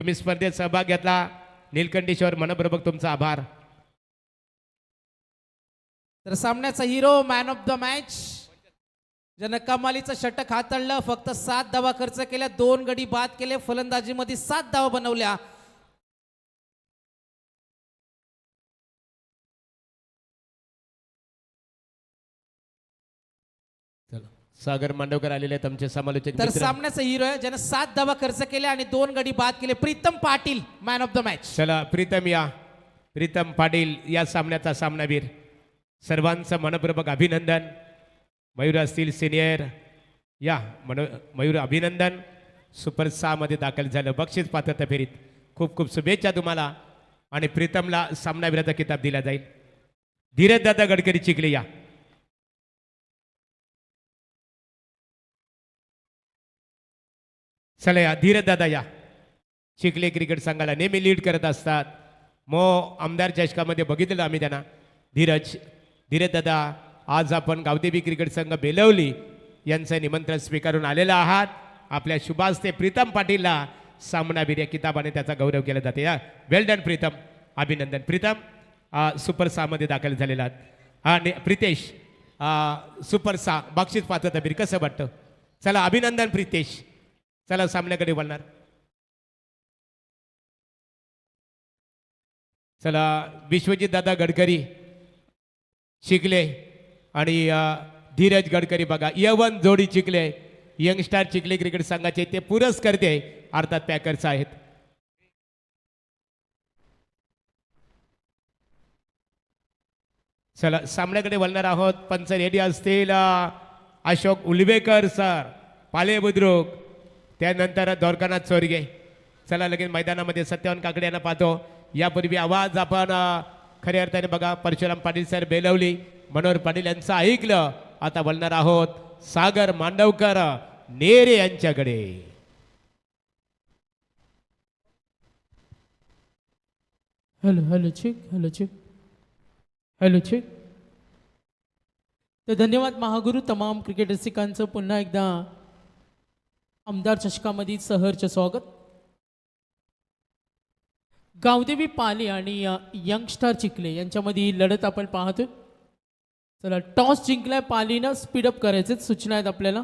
तुम्ही स्पर्धेत सहभाग घेतला नीलकंठेश्वर मनपूर्वक तुमचा आभार. तर सामन्याचा hero man of the match ज्यानं कमालीचं षटक हाताळलं. फक्त 7 धावा खर्च केल्या, 2 गडी बाद केले, फलंदाजीमध्ये 7 धावा बनवल्या. सागर मांडवकर आलेले आहेत आमचे समालोचक तर मित्र. सामन्याचा हिरो आहे ज्यानं 7 धावा खर्च केल्या आणि 2 गडी बाद केले, Pritam Patil man of the match. चला प्रीतम या, प्रीतम पाटील या सामन्याचा सामनावीर. सर्वांचं मनपूर्वक अभिनंदन. मयूर असतील सिनियर या मयूर अभिनंदन. सुपर 6 मध्ये दाखल झालं, बक्षीस पात्रता फेरीत. खूप खूप शुभेच्छा तुम्हाला. आणि प्रीतमला सामनावीराचा किताब दिला जाईल. धीरज दादा गडकरी चिखले या. चला या धीरज दादा या. चिखले क्रिकेट संघाला नेहमी लीड करत असतात. आमदार चषकामध्ये बघितलं आम्ही त्यांना. धीरज दादा आज आपण गावदेवी क्रिकेट संघ बेलवली यांचं निमंत्रण स्वीकारून आलेलं आहात. आपल्या शुभास्ते प्रीतम पाटीलला सामनावीर या किताबाने त्याचा गौरव केला जाते. या वेल डन प्रीतम, अभिनंदन. प्रीतम सुपर 6 मध्ये दाखल झालेला आहात. आणि प्रितेश सुपर 6 बक्षीस पात्रता बीर कसं वाटतं? चला अभिनंदन प्रितेश. चला सामन्याकडे वळणार. चला विश्वजित दादा गडकरी चिखले आणि धीरज गडकरी बघा, यवन जोडी चिखले, यंगस्टार चिखले क्रिकेट संघाचे ते पुरस्कर्ते अर्थात पॅकर्स आहेत. चला सामन्याकडे वळणार आहोत. पंच रेडी असतील अशोक उलवेकर सर, पाले बुद्रुक, त्यानंतर द्वारकानाथ चोरगे. चला लगेच मैदानामध्ये सत्यवान काकडे यांना पाहतो. यापूर्वी आवाज आपण खऱ्या अर्थाने बघा परशुराम पाटील सर बेलवली, मनोहर पाटील यांचं ऐकलं. आता बोलणार आहोत सागर मांडवकर नेरे यांच्याकडे. Hello check. तर धन्यवाद महागुरु. तमाम क्रिकेट रसिकांचं पुन्हा एकदा आमदार चषकामध्ये सहर्ष स्वागत. गावदेवी पाली आणि यंगस्टार चिखले यांच्यामध्ये ही लढत आपण पाहतोय. चला टॉस जिंकलाय पालीनं, स्पीडअप करायचे सूचना आहेत आपल्याला.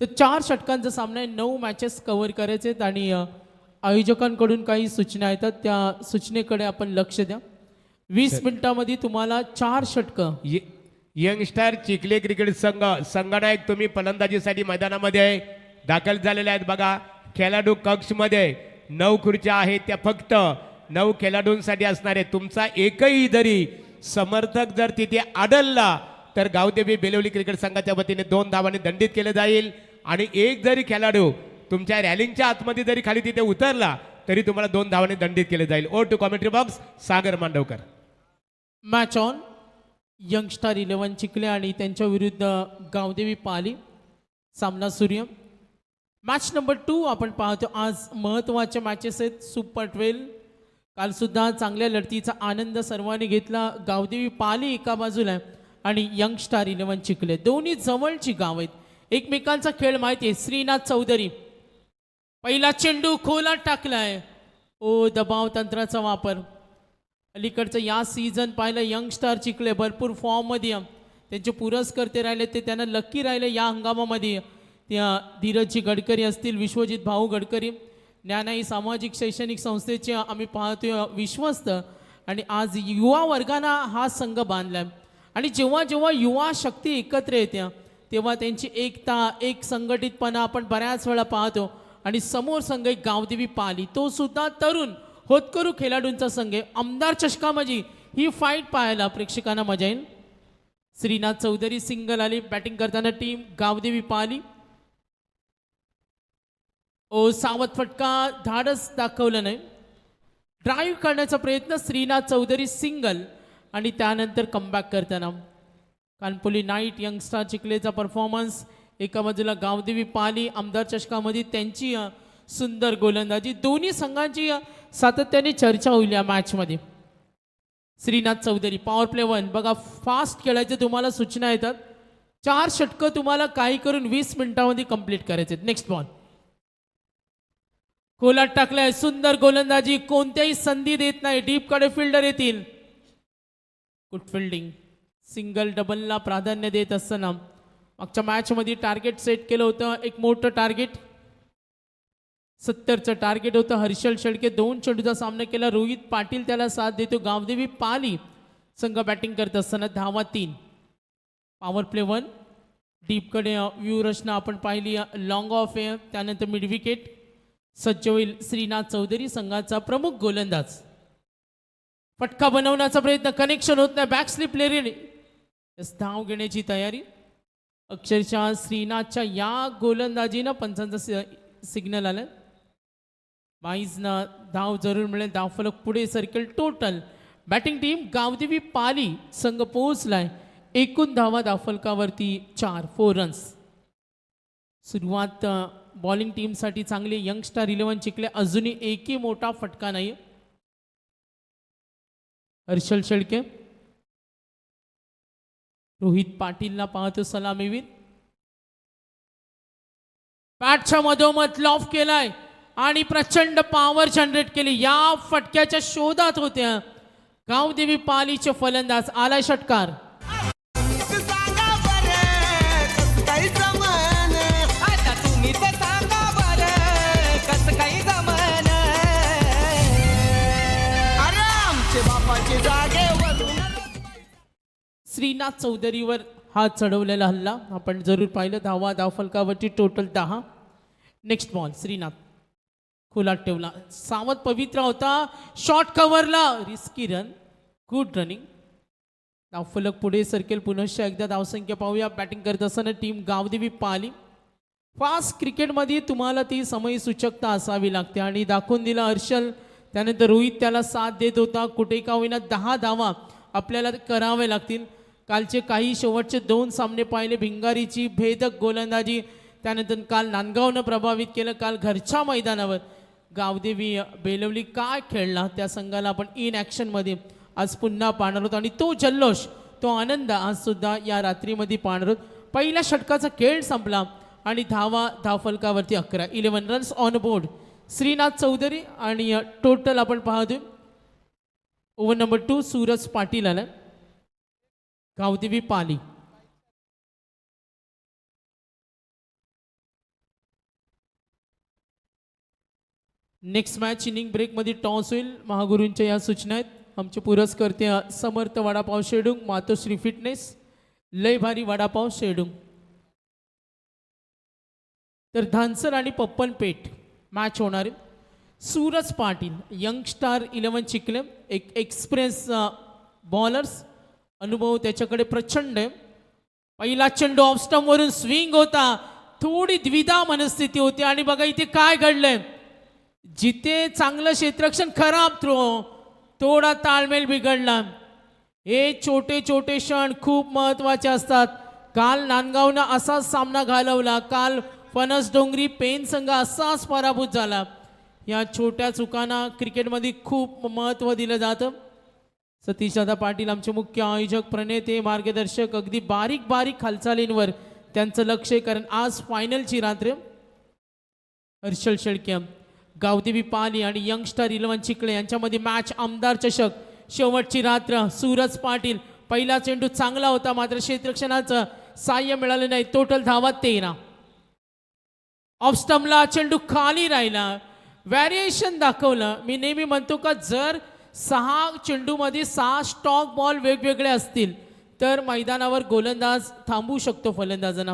तर 4 षटकांचा सामना आहे, 9 मॅचेस कव्हर करायचे आहेत आणि आयोजकांकडून काही सूचना येतात, त्या सूचनेकडे आपण लक्ष द्या. 20 मिनिटांमध्ये तुम्हाला 4 षटकं. यंगस्टार चिखले क्रिकेट संघ संघनायक तुम्ही फलंदाजीसाठी मैदानामध्ये दाखल झालेले आहेत. बघा खेळाडू कक्षमध्ये 9 खुर्च्या आहेत, त्या फक्त 9 खेळाडूंसाठी असणार आहे. तुमचा एकही जरी समर्थक जर तिथे आढळला तर गावदेवी बेलवली क्रिकेट संघाच्या वतीने 2 धावांनी दंडित केले जाईल. आणि एक जरी खेळाडू तुमच्या रॅलिंगच्या आतमध्ये जरी खाली तिथे उतरला तरी तुम्हाला 2 धावांनी दंडित केले जाईल. ओ to commentary box Sagar Mandavkar. Match on. Youngstar 11 Chikhale आणि त्यांच्या विरुद्ध गावदेवी पाली. सामना सूर्य. मॅच नंबर 2 आपण पाहतो. आज महत्त्वाच्या मॅचेस आहेत. सुपर 12 काल सुद्धा चांगल्या लढतीचा आनंद सर्वांनी घेतला. गावदेवी पाली एका बाजूला आहे आणि यंगस्टार 11 चिखले, दोन्ही जवळची गाव आहेत. एकमेकांचा खेळ माहिती आहे. श्रीनाथ चौधरी पहिला चेंडू खोलात टाकलाय. दबाव तंत्राचा वापर. अलीकडचं या सीझन पाहिलं यंगस्टार चिखले भरपूर फॉर्ममध्ये, त्यांचे पुरस्कर्ते राहिले ते त्यांना लकी राहिले या हंगामामध्ये. त्या धीरजजी गडकरी असतील, विश्वजित भाऊ गडकरी, ज्ञानाई सामाजिक शैक्षणिक संस्थेचे आम्ही पाहतोय विश्वस्त. आणि आज युवा वर्गांना हा संघ बांधला आहे. आणि जेव्हा जेव्हा युवा शक्ती एकत्र येते तेव्हा त्यांची एकता, एक संघटितपणा आपण बऱ्याच वेळा पाहतो. आणि समोर संघ एक गावदेवी पाली, तो सुद्धा तरुण होतकरू खेळाडूंचा संघ आहे. आमदार चषकामध्ये ही फाईट पाहायला प्रेक्षकांना मजा येईल. श्रीनाथ चौधरी सिंगल आली बॅटिंग करताना टीम गावदेवी पाली. सावध फटका, धाडस दाखवलं नाही. ड्राईव्ह करण्याचा प्रयत्न, श्रीनाथ चौधरी सिंगल आणि त्यानंतर कमबॅक करताना कानपुली नाईट यंगस्टार चिखलेचा परफॉर्मन्स. एका बाजूला गावदेवी पाली आमदार चषकामध्ये त्यांची सुंदर गोलंदाजी. दोन्ही संघांची सातत्याने चर्चा होईल या मॅचमध्ये. श्रीनाथ चौधरी पॉवर प्ले 1 बघा, फास्ट खेळायचे तुम्हाला सूचना येतात. 4 षटकं तुम्हाला काही करून 20 मिनिटांमध्ये कंप्लीट करायचे. नेक्स्ट बॉल खोलात टाकलाय, सुंदर गोलंदाजी, कोणत्याही संधी देत नाही. डीप कडे फिल्डर येतील. Good fielding. सिंगल डबलला प्राधान्य देत असताना मागच्या मॅचमध्ये टार्गेट सेट केलं होतं, एक मोठं टार्गेट 70चं टार्गेट होतं. हर्षल शेळके 2 चेंडूचा सामना केला. रोहित पाटील त्याला साथ देतो. गावदेवी पाली संघ बॅटिंग करत असताना धावा 3. Power play 1. डीपकडे व्यू रचना आपण पाहिली. लॉंग ऑफ आहे, त्यानंतर मिड विकेट. सज्ज होईल श्रीनाथ चौधरी संघाचा प्रमुख गोलंदाज. फटका बनवण्याचा प्रयत्न, कनेक्शन होत नाही. बॅक स्लिप लेरी, धाव घेण्याची तयारी. अक्षरशः श्रीनाथच्या या गोलंदाजीनं पंचांचा सिग्नल आलं. बाईजनं धाव जरूर मिळेल. धावफलक पुढे सरकेल. Total batting team Gavdevi Pali संघ पोहोचलाय. एकूण धावा धावफलकावरती 4 रन्स. सुरुवात बॉलिंग टीमसाठी चांगली. यंगस्टार 11 चिखले अजूनही एकही मोठा फटका नाही. हर्षल शेळके रोहित पाटीलला पाहतो सलामीवीर. बॅटच्या मधोमध लॉफ केलाय आणि प्रचंड पॉवर जनरेट केली. या फटक्याच्या शोधात होत्या गावदेवी पालीचे फलंदाज. आलाय षटकार. श्रीनाथ चौधरीवर हा चढवलेला हल्ला आपण जरूर पाहिलं. धावा धावफलकावरती टोटल 10. नेक्स्ट बॉल श्रीनाथ खोलात ठेवला. सावध पवित्रा होता. शॉर्ट कव्हरला रिस्की रन. Good running. धावफलक पुढे सरकेल. पुनश्च एकदा धावसंख्या पाहूया. बॅटिंग करत असताना टीम गावदेवी पाली. फास्ट क्रिकेटमध्ये तुम्हाला ती समय सूचकता असावी लागते आणि दाखवून दिला हर्षल. त्यानंतर रोहित त्याला साथ देत होता. कुठे का होईना 10 धावा आपल्याला करावे लागतील. कालचे काही शेवटचे 2 सामने पाहिले. भिंगारीची भेदक गोलंदाजी, त्यानंतर काल नांदगावनं प्रभावित केलं. काल घरच्या मैदानावर गावदेवी बेलवली काय खेळला त्या संघाला आपण इन ॲक्शनमध्ये आज पुन्हा पाहणार आहोत आणि तो जल्लोष, तो आनंद आज सुद्धा या रात्रीमध्ये पाहणार आहोत. पहिल्या षटकाचा खेळ संपला आणि धावफलकावरती 11 runs on board. Shrinath Chaudhari आणि टोटल आपण पाहतोय ओव्हर नंबर 2 सूरज पाटील आला Gavdevi Pali. Next match inning ब्रेकमध्ये टॉस होईल. महागुरूंच्या या सूचना आहेत. आमचे पुरस्कर्ते समर्थ वडापाव शेडुंग, मातोश्री फिटनेस, लय भारी वडापाव शेडुंग. तर धानसर आणि पप्पनपेठ मॅच होणार आहे. सूरज पाटील यंगस्टार 11 चिखले, एक एक्सप्रेस बॉलर्स, अनुभव त्याच्याकडे प्रचंड आहे. पहिला चेंडू ऑफ स्टंप वरून स्विंग होता. थोडी द्विधा मनस्थिती होती आणि बघा इथे काय घडलंय. जिथे चांगलं क्षेत्ररक्षण, खराब थ्रो, थोडा ताळमेळ बिघडला. हे छोटे छोटे क्षण खूप महत्वाचे असतात. काल नांदगावनं असाच सामना घालवला. काल फणस डोंगरी पेन संघ असाच पराभूत झाला. या छोट्या चुकांना क्रिकेटमध्ये खूप महत्त्व दिलं जातं. सतीशदादा पाटील आमचे मुख्य आयोजक, प्रणेते, मार्गदर्शक, अगदी बारीक बारीक हालचालींवर त्यांचं लक्ष आहे, कारण आज फायनलची रात्र. हर्षल शेळके, गावदेवी पाली आणि यंगस्टार 11 चिखले यांच्यामध्ये मॅच आमदार चषक, शेवटची रात्र. सूरज पाटील पहिला चेंडू चांगला होता, मात्र क्षेत्ररक्षणाचं साह्य मिळालं नाही. टोटल धावा 13. ऑफ स्टंपला चेंडू खाली राहिला. व्हॅरिएशन दाखवलं. मी नेहमी म्हणतो का जर 6 चेंडूमध्ये 6 स्टॉक बॉल वेगवेगळे असतील तर मैदानावर गोलंदाज थांबू शकतो फलंदाजांना.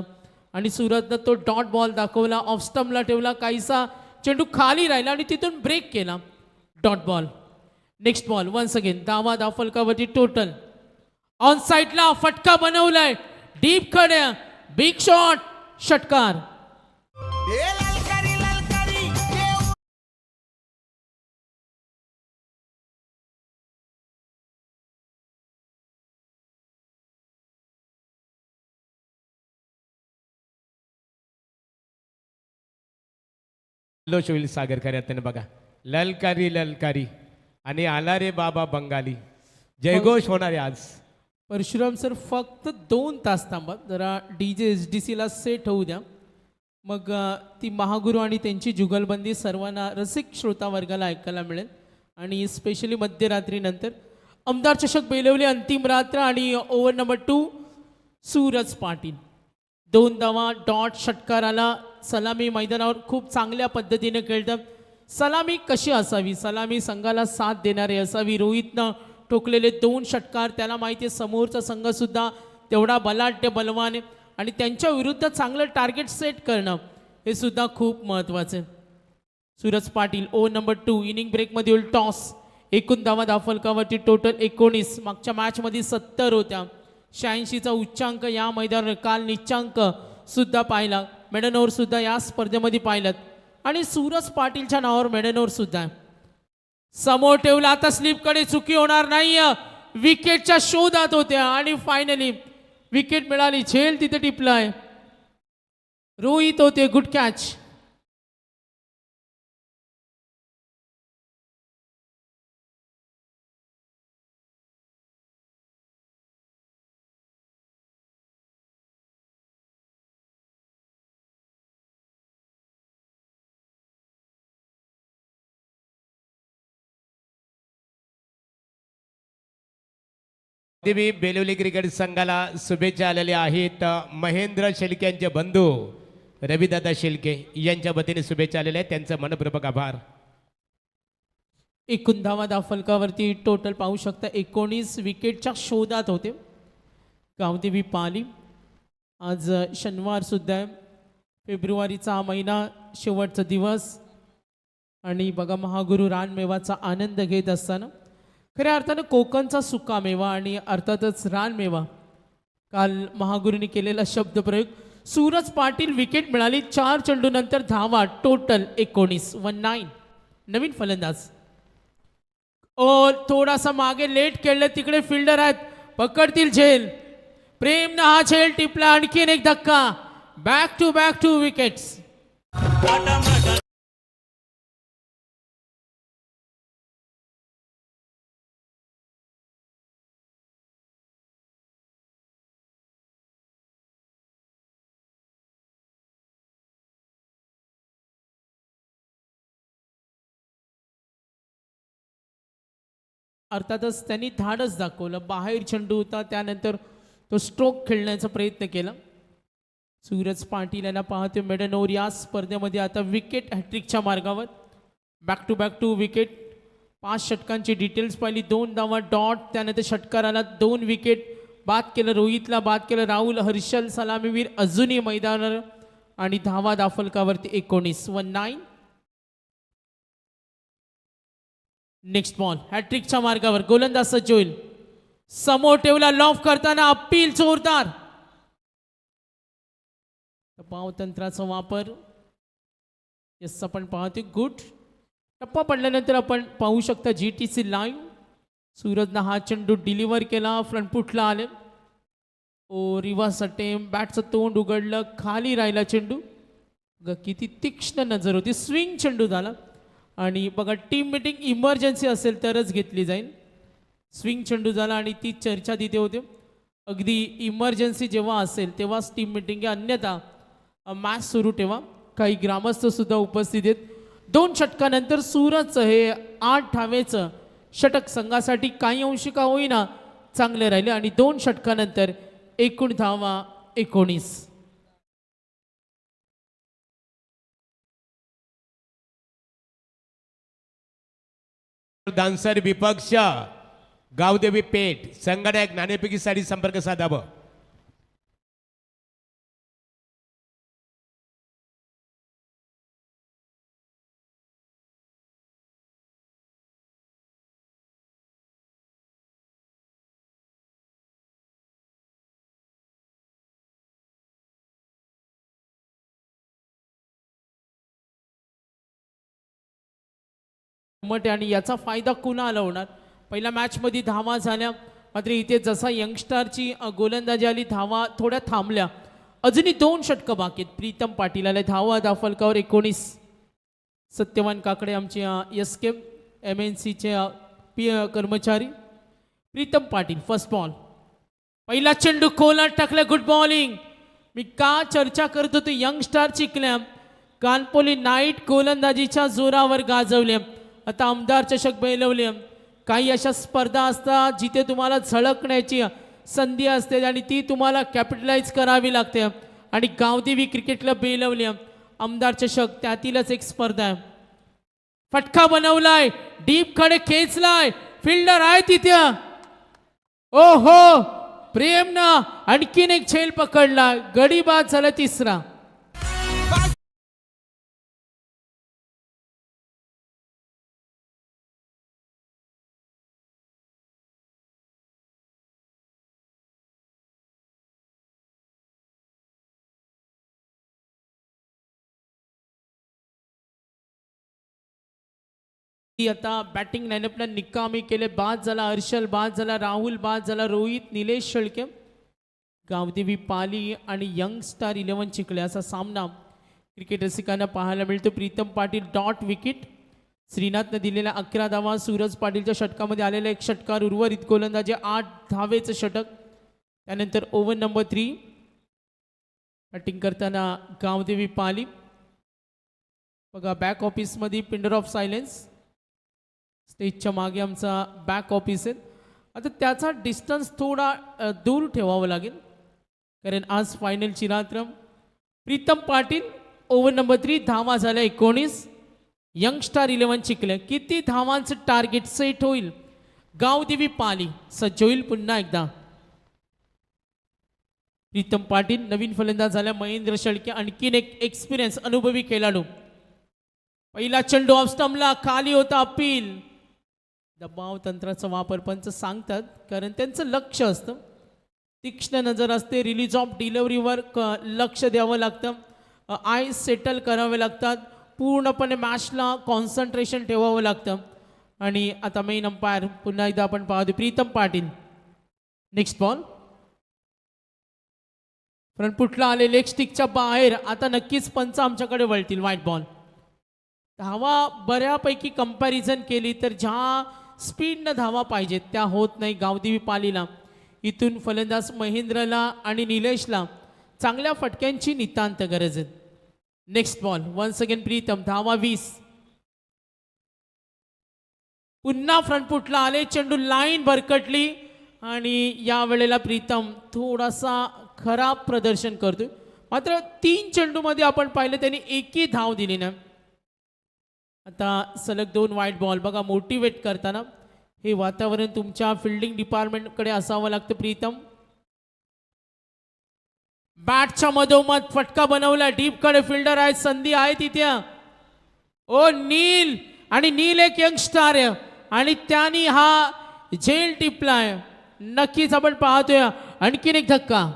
आणि सूरजनं तो डॉट बॉल दाखवला. ऑफ स्टंपला ठेवला, काहीसा चेंडू खाली राहिला आणि तिथून ब्रेक केला. Dot ball. Next ball once again. धावा धावफलकावरती टोटल. ऑन साईडला फटका बनवलाय. डीप कडे बिग शॉट, षटकार. जल्लोष होईल सागरकर यातनं बघा. ललकारी ललकारी आणि आला रे बाबा बंगाली. जयघोष होणार आहे आज. परशुराम सर फक्त 2 तास थांबा, जरा डी जे एस डी सीला सेट होऊ द्या. मग ती महागुरू आणि त्यांची जुगलबंदी सर्वांना रसिक श्रोता वर्गाला ऐकायला मिळेल. आणि स्पेशली मध्यरात्रीनंतर आमदार चषक बेलवली अंतिम रात्र आणि ओव्हर नंबर 2 सूरज पाटील 2 धावा डॉट षटकार आला. सलामी मैदानावर खूप चांगल्या पद्धतीने खेळतं. सलामी कशी असावी, सलामी संघाला साथ देणारे असावी. रोहितनं ठोकलेले 2 षटकार, त्याला माहिती आहे समोरचा संघसुद्धा तेवढा बलाढ्य बलवान आहे आणि त्यांच्या विरुद्ध चांगलं टार्गेट सेट करणं हे सुद्धा खूप महत्त्वाचं आहे. Suraj Patil over number 2 inning ब्रेकमध्ये टॉस. एकूण धावा दाफलकावरती टोटल 19. मागच्या मॅचमध्ये 70 होत्या. 86चा उच्चांक या मैदानावर काल निच्चांक सुद्धा पाहिला. मेडन ओव्हर सुद्धा या स्पर्धेमध्ये पाहिलं आणि सूरज पाटीलच्या नावावर मेडन ओव्हर सुद्धा समोर ठेवला. आता स्लिपकडे चुकी होणार नाही. विकेटच्या शोधात होत्या आणि फायनली विकेट मिळाली. झेल तिथे टिपलाय. रोहित होते. Good catch. देवी बेलवली क्रिकेट संघाला शुभेच्छा आलेल्या आहेत. महेंद्र शेळके यांचे बंधू रविदादा शेळके यांच्या वतीने शुभेच्छा आलेल्या आहेत. त्यांचं मनपूर्वक आभार. एकूण धावा दाफलकावरती टोटल पाहू शकता 19. विकेटच्या शोधात होते गावदेवी पाली. आज शनिवार सुद्धा आहे. फेब्रुवारीचा हा महिना शेवटचा दिवस आणि बघा महागुरू रानमेवाचा आनंद घेत असताना खऱ्या अर्थानं कोकणचा सुकामेवा आणि अर्थातच रानमेवा. काल महागुरूंनी केलेला शब्दप्रयोग. सूरज पाटील विकेट मिळाली. 4 चेंडूनंतर धावा टोटल 19. 19. नवीन फलंदाज थोडासा मागे लेट खेळलं. तिकडे फिल्डर आहेत. पकडतील झेल. प्रेमनं हा झेल टिपला. आणखीन एक धक्का. Back two wickets. अर्थातच त्यांनी धाडस दाखवलं. बाहेर चेंडू होता, त्यानंतर तो स्ट्रोक खेळण्याचा प्रयत्न केला. सूरज पाटील यांना पाहतो मेडन ओव्हर या स्पर्धेमध्ये आता विकेट हॅट्रिकच्या मार्गावर. Back to wicket. 5 षटकांची डिटेल्स पाहिली. 2 धावा डॉट, त्यानंतर षटकाराला 2 विकेट. बाद केलं रोहितला, बाद केलं राहुल. हर्षल सलामीवीर अजूनही मैदानावर आणि धावा दाफलकावरती 19. 19. नेक्स्ट बॉल हॅट्रिकच्या मार्गावर. गोलंदाज सज्ज होईल. समोर ठेवला. लॉफ करताना अपील जोरदार. पावतंत्राचा वापर. यस आपण पाहतो. गुड. टप्पा पडल्यानंतर आपण पाहू शकता GTC लाईव्ह. सूरजनं हा चेंडू डिलिव्हर केला. फ्रंटफुटला आले. Reverse attempt. बॅटचं तोंड उघडलं. खाली राहिला चेंडू. किती तीक्ष्ण नजर होती. स्विंग चेंडू झाला आणि बघा टीम मीटिंग इमर्जन्सी असेल तरच घेतली जाईल. स्विंग चेंडू झाला आणि ती चर्चा तिथे होते. अगदी इमर्जन्सी जेव्हा असेल तेव्हाच टीम मीटिंग आहे, अन्यथा मॅच सुरू ठेवा. काही ग्रामस्थ सुद्धा उपस्थित आहेत. 2 षटकानंतर सूरजचं हे 8 धावेचं षटक संघासाठी काही अंशी का होईना चांगले राहिले आणि 2 षटकानंतर एकूण धावा 19. दानसर विपक्ष गावदेवी पेठ संघनायक नाणेफेकीसाठी संपर्क साधावा. आणि याचा फायदा कुणाला होणार. पहिल्या मॅचमध्ये धावा झाल्या, मात्र इथे जसा यंगस्टारची गोलंदाजी आली धावा थोड्या थांबल्या. अजूनही 2 षटकं बाकी आहेत. प्रीतम पाटील आले. धावा दाफलकावर 19. सत्यवान काकडे आमचे SK MNCचे कर्मचारी. Pritam Patil first ball. पहिला चेंडू खोलात टाकला. Good bowling. मी का चर्चा करत होतो यंग स्टार चिखल्या कानपोली नाईट गोलंदाजीच्या जोरावर गाजवले. आता आमदार चषक बैलवले. काही अशा स्पर्धा असतात जिथे तुम्हाला झळकण्याची संधी असते आणि ती तुम्हाला कॅपिटलाइज करावी लागते. आणि गावदेवी क्रिकेट क्लब बेलवले आमदार चषक त्यातीलच एक स्पर्धा आहे. फटका बनवलाय. डीप कडे खेचलाय. फिल्डर आहे तिथे. ओ हो प्रेमनं आणखीन एक झेल पकडला. गडी बाद झाला तिसरा. ती आता बॅटिंग लाईनअपला निकामी केले. बाद झाला हर्षल, बाद झाला राहुल, बाद झाला रोहित, निलेश शेळके. गावदेवी पाली आणि यंग स्टार 11 चिखले असा सामना क्रिकेट रसिकांना पाहायला मिळतो. Pritam Patil dot wicket. श्रीनाथनं दिलेल्या 11 धावा. सूरज पाटीलच्या षटकामध्ये आलेला एक षटकार. उर्वरित गोलंदाजी 8 धावेचं षटक. त्यानंतर ओव्हर नंबर 3 बॅटिंग करताना गावदेवी पाली. बघा बॅक ऑफिसमध्ये पिंडर ऑफ सायलेन्स. स्टेजच्या मागे आमचा बॅक ऑफिस आहे. आता त्याचा डिस्टन्स थोडा दूर ठेवावं लागेल कारण आज फायनलची रात्र. प्रीतम पाटील ओव्हर नंबर 3 धावा झाल्या 19. Young star 11 Chikhale. किती धावांचं टार्गेट सेट होईल? गावदेवी पाली सज्ज होईल पुन्हा एकदा. प्रीतम पाटील नवीन फलंदाज झाल्या. महेंद्र शेळके आणखीन एक एक्सपिरियन्स अनुभवी खेळाडू. पहिला चेंडू ऑफ स्टंपला खाली होता. अपील. दबाव तंत्राचा वापर पंच सांगतात कारण त्यांचं लक्ष असतं. तीक्ष्ण नजर असते. रिलीज ऑफ डिलिव्हरीवर लक्ष द्यावं लागतं. आय सेटल करावे लागतात. पूर्णपणे मॅचला कॉन्सन्ट्रेशन ठेवावं लागतं. आणि आता मेन अंपायर पुन्हा एकदा आपण पाहतो Pritam Patil. Next ball front फुटला आले. लेग स्टिकच्या बाहेर. आता नक्कीच पंच आमच्याकडे वळतील. White ball. धावा बऱ्यापैकी कंपॅरिझन केली तर ज्या स्पीडनं धावा पाहिजेत त्या होत नाही गावदेवी पालीला. इथून फलंदाज महेंद्रला आणि निलेशला चांगल्या फटक्यांची नितांत गरज आहे. Next ball once again Pritam. धावा 20. पुन्हा फ्रंट फुटला आले. चेंडू लाईन भरकटली आणि या वेळेला प्रीतम थोडासा खराब प्रदर्शन करतोय. मात्र 3 चेंडूमध्ये आपण पाहिलं त्यांनी एकही धाव दिली नाही. आता सलग 2 व्हाईट बॉल. बघा मोटिवेट करताना हे वातावरण तुमच्या फिल्डिंग डिपार्टमेंटकडे असावं लागतं. प्रीतम बॅटच्या मधोमध फटका बनवला. डीप कडे फिल्डर आहे. संधी आहे तिथे. ओ नील. आणि नील एक यंगस्टार आहे आणि त्यांनी हा झेल टिपलाय. नक्कीच आपण पाहतोय आणखीन एक धक्का.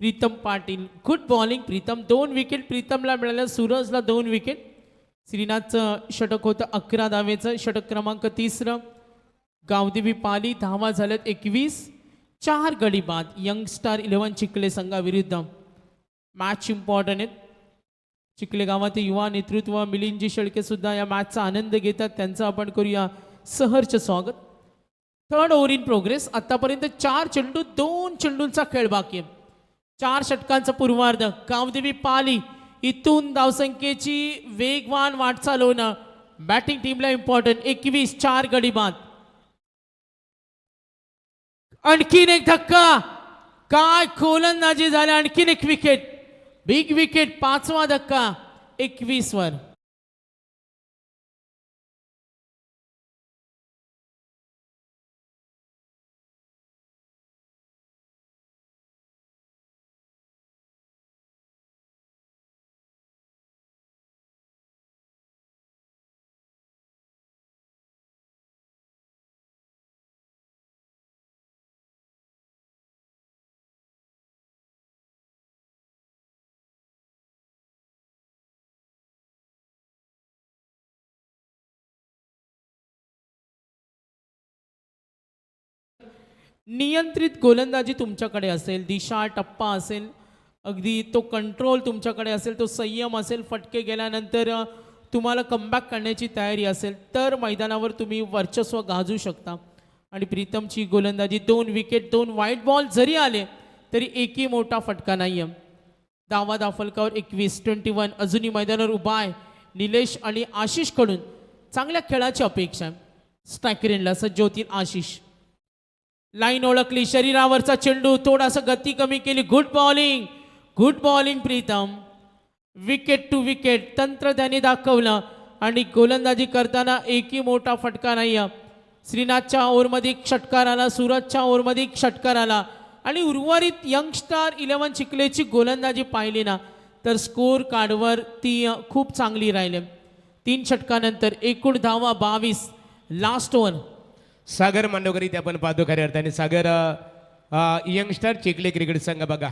Pritam Patil good bowling. Pritam 2 wicket प्रीतमला मिळाल्या. सूरजला 2 विकेट. श्रीनाथचं षटक होतं 11 धावेचं. षटक क्रमांक 3. गावदेवी पाली धावा झाल्यात 21. 4 गडी बाद. यंग स्टार 11 चिखले संघाविरुद्ध. मॅच इम्पॉर्टंट आहेत. चिखले गावाचे युवा नेतृत्व मिलिंदजी शेळके सुद्धा या मॅचचा आनंद घेतात. त्यांचं आपण करूया सहर्ष स्वागत. 3rd over in progress. आतापर्यंत 4 चेंडू 2 चेंडूंचा खेळ बाकी आहे. 4 षटकांचा पूर्वार्ध. गावदेवी पाली इथून धावसंख्येची वेगवान वाटचाल होणं बॅटिंग टीमला इम्पॉर्टंट. 21. 4 गडी बाद. आणखीन एक धक्का. काय गोलंदाजी झाली. आणखीन एक विकेट. Big wicket. 5वा धक्का 21 वर. नियंत्रित गोलंदाजी तुमच्याकडे असेल, दिशा टप्पा असेल, अगदी तो कंट्रोल तुमच्याकडे असेल, तो संयम असेल, फटके गेल्यानंतर तुम्हाला कमबॅक करण्याची तयारी असेल तर मैदानावर तुम्ही वर्चस्व गाजू शकता. आणि प्रीतमची गोलंदाजी 2 विकेट 2 वाईट बॉल जरी आले तरी एकही मोठा फटका नाही आहे. दावा दाफलकावर 21 अजूनही मैदानावर उभा आहे. निलेश आणि आशिषकडून चांगल्या खेळाची अपेक्षा आहे. स्ट्रायकर एंडला सज्ज होतील आशिष. लाईन ओळखली, शरीरावरचा चेंडू, थोडासा गती कमी केली. Good bowling Pritam. Wicket to wicket तंत्र त्याने दाखवलं आणि गोलंदाजी करताना एकही मोठा फटका नाही आहे. श्रीनाथच्या ओव्हरमध्ये एक षटकार आला, सूरजच्या ओव्हरमध्ये एक षटकार आला आणि उर्वरित यंगस्टार 11 चिखलेची गोलंदाजी पाहिली ना तर स्कोर कार्डवर ती खूप चांगली राहिली. 3 षटकानंतर एकूण धावा 22. Last over. सागर मांडवकर इथे आपण पाहतो खऱ्या अर्थाने. सागर यंगस्टर चिखले क्रिकेट संघ बघा,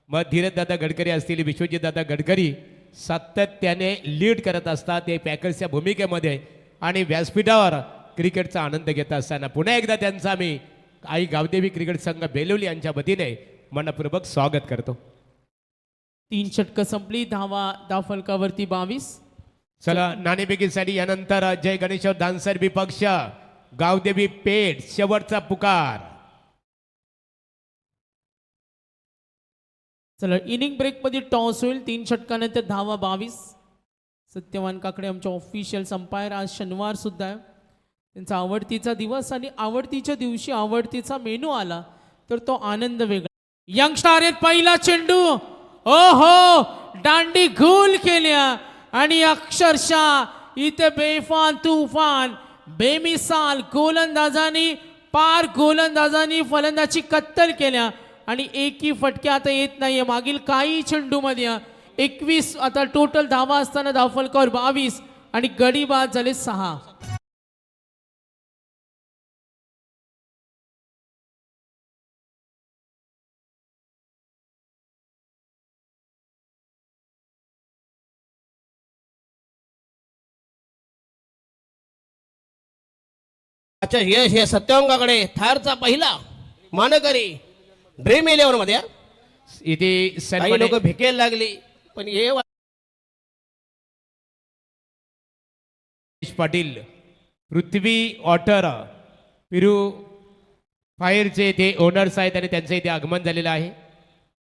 मग धीरजदादा गडकरी असतील, विश्वजितदादा गडकरी सातत्याने लीड करत असतात ते पॅकर्सच्या भूमिकेमध्ये आणि व्यासपीठावर क्रिकेटचा आनंद घेत असताना पुन्हा एकदा त्यांचा आम्ही आई गावदेवी क्रिकेट संघ बेलवली यांच्या वतीने मनपूर्वक स्वागत करतो. 3 षटकं संपली. धावा दाफलकावरती 22. चला नाणेफेकीसाठी यानंतर जय गणेश दानसर विपक्ष गावदेवी पेठ शेवटचा पुकार. चला इनिंग ब्रेकमध्ये टॉस होईल. 3 षटकानंतर धावा 22. सत्यवान काकडे आमचे ऑफिशियल अंपायर. आज शनिवार सुद्धा आहे, त्यांचा आवडतीचा दिवस आणि आवडतीच्या दिवशी आवडतीचा मेनू आला तर तो आनंद वेगळा. यंगस्टार आहेत. पहिला चेंडू, ओहो, दांडी गुल केल्या आणि अक्षरशः इथे बेफान तुफान बेमिसाल गोलंदाजांनी फलंदाजी कत्तल केल्या आणि एकही फटके आता येत नाहीये मागील काही चेंडूमध्ये. 21 आता टोटल धावा असताना दाफलकावर 22 आणि गडी बाद झाले 6. अच्छा यश हे सत्यवंगाकडे थारचा पहिला मानकरी ड्रीम 11 मध्ये हा. इथे काही सन्मान्य लोक भिकेल लागली पण हे पाटील पृथ्वी वॉटर पिरू फायरचे ते ओनर्स आहेत आणि त्यांचं इथे आगमन झालेलं आहे.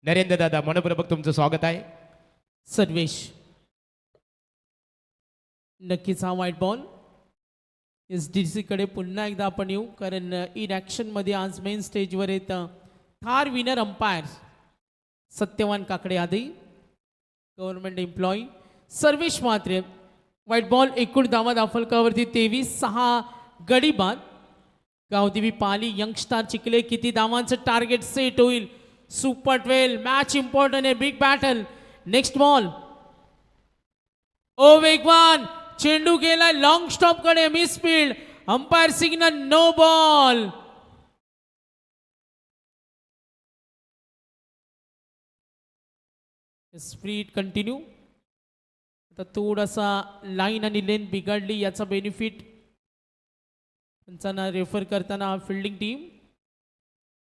नरेंद्र दादा मनपूर्वक तुमचं स्वागत आहे. सर्वेश. नक्कीच हा व्हाईट बॉल. SDC कडे पुन्हा एकदा आपण येऊ कारण इन ॲक्शनमध्ये आज मेन स्टेजवर येत थार विनर अंपायर सत्यवान काकडे आदी government employee. Sarvesh Mhatre. White ball. एकूण धावा दाफलकावरती 23-6 गडी बाद. गावदेवी पाली यंगस्टार चिखले किती धावांचं टार्गेट सेट होईल. सुपर 12 मॅच इम्पॉर्टंट आहे. Big battle. Next ball. ओ वेगवान चेंडू गेला लॉंग स्टॉप कडे. Miss field. Umpire signal no ball. Spirit continue. आता थोडासा लाईन आणि लेन बिघडली याचा बेनिफिट त्यांना रेफर करताना fielding team.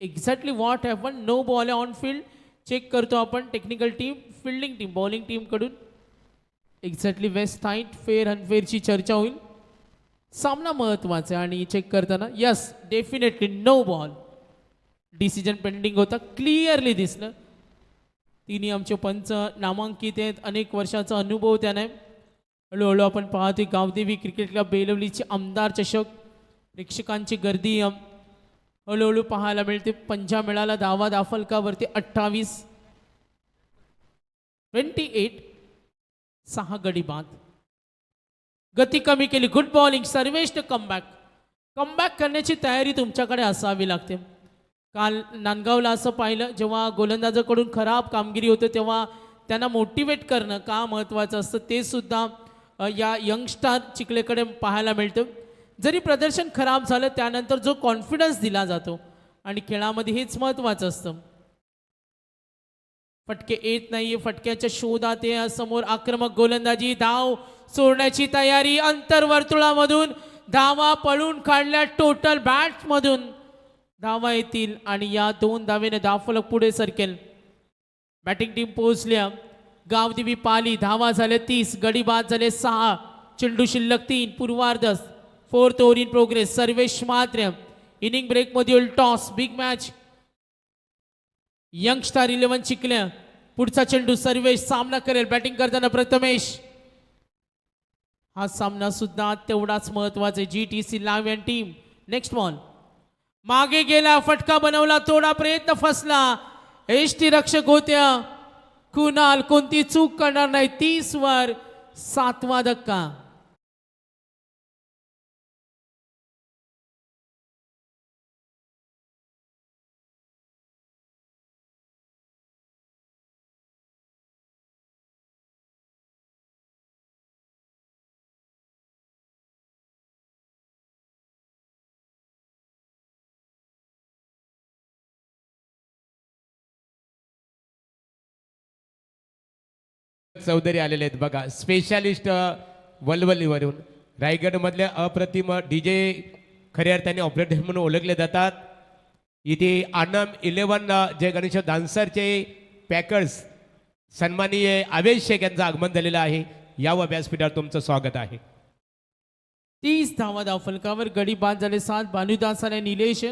Exactly what happen. No ball on field. Check करतो आपण technical team fielding team bowling team कडून. एक्झॅक्टली वेस्ट साईड फेअर अनफेअरची चर्चा होईल. सामना महत्त्वाचा आहे आणि चेक करताना yes definitely no ball. Decision pending होता क्लिअरली दिसलं. तिन्ही आमचे पंच नामांकित आहेत. अनेक वर्षाचा अनुभव त्याने. हळूहळू आपण पाहतोय गावदेवी क्रिकेट क्लब बेलवलीचे आमदार चषक. प्रेक्षकांची गर्दी हळूहळू पाहायला मिळते. पंजा मिळाला. धावा दाफलकावरती 28-6 गडी बाद. गती कमी केली. Good bowling. सर्वेश कमबॅक करण्याची तयारी तुमच्याकडे असावी लागते. काल नांदगावला असं पाहिलं जेव्हा गोलंदाजाकडून खराब कामगिरी होते तेव्हा त्यांना मोटिवेट करणं का महत्त्वाचं असतं ते सुद्धा या यंगस्टार चिखलेकडे पाहायला मिळतं. जरी प्रदर्शन खराब झालं त्यानंतर जो कॉन्फिडन्स दिला जातो आणि खेळामध्ये हेच महत्त्वाचं असतं. फटके येत नाहीये. फटक्याच्या शोधात आहे. समोर आक्रमक गोलंदाजी. धाव सोडण्याची तयारी. अंतर्वर्तुळामधून धावा पळून काढल्या. टोटल बॅट्समधून धावा येतील आणि या 2 धावेने धावफलक पुढे सरकेल. बॅटिंग टीम पोहोचल्या. गावदेवी पाली धावा झाले 30, गडी बाद झाले 6, चेंडू शिल्लक 3, पूर्वार्ध 4th over in progress. Sarvesh मात्र इनिंग ब्रेक मधील टॉस. बिग मॅच यंगस्टार 11 चिखल्या. पुढचा चेंडू सर्वेश सामना करेल. बॅटिंग करताना प्रथमेश. हा सामना सुद्धा तेवढाच महत्वाचा आहे. GTC live and team. Next ball मागे गेला, फटका बनवला, थोडा प्रयत्न फसला. एष्टी रक्षक होत्या कुणाल, कोणती चूक करणार नाही. 30 वर 7वा धक्का. चौधरी आलेले आहेत बघा, स्पेशालिस्ट वलवलीवरून. रायगडमधले अप्रतिम DJ खऱ्या अर्थाने ऑपरेटर म्हणून ओळखले जातात. इथे आनम 11 जे गणेश डान्सरचे पॅकर्स सन्माननीय आवेश शेख यांचं आगमन झालेलं आहे. या व्यासपीठावर तुमचं स्वागत आहे. 30 धावा धावफलकावर. गडी बाद झाले 7. भानुदास आणि निलेश.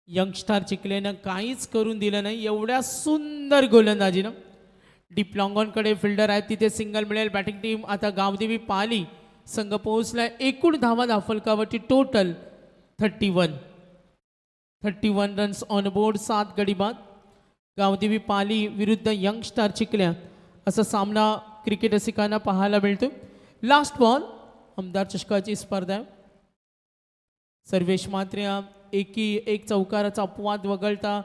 यंगस्टार चिखलेनं काहीच करून दिलं नाही. एवढ्या सुंदर गोलंदाजीनं. डीप लॉंगॉनकडे फिल्डर आहेत, तिथे सिंगल मिळेल. बॅटिंग टीम आता गावदेवी पाली संघ पोहोचलाय. एकूण धावा धावफलकावरती टोटल 31 रन्स ऑन बोर्ड. 7 गडी बाद. गावदेवी पाली विरुद्ध यंगस्टार चिखल्या असा सामना क्रिकेट रसिकांना पाहायला मिळतो. लास्ट बॉल आमदार चषकाची स्पर्धा आहे. सर्वेश मात्र्या एक चौकाराचा अपवाद वगळता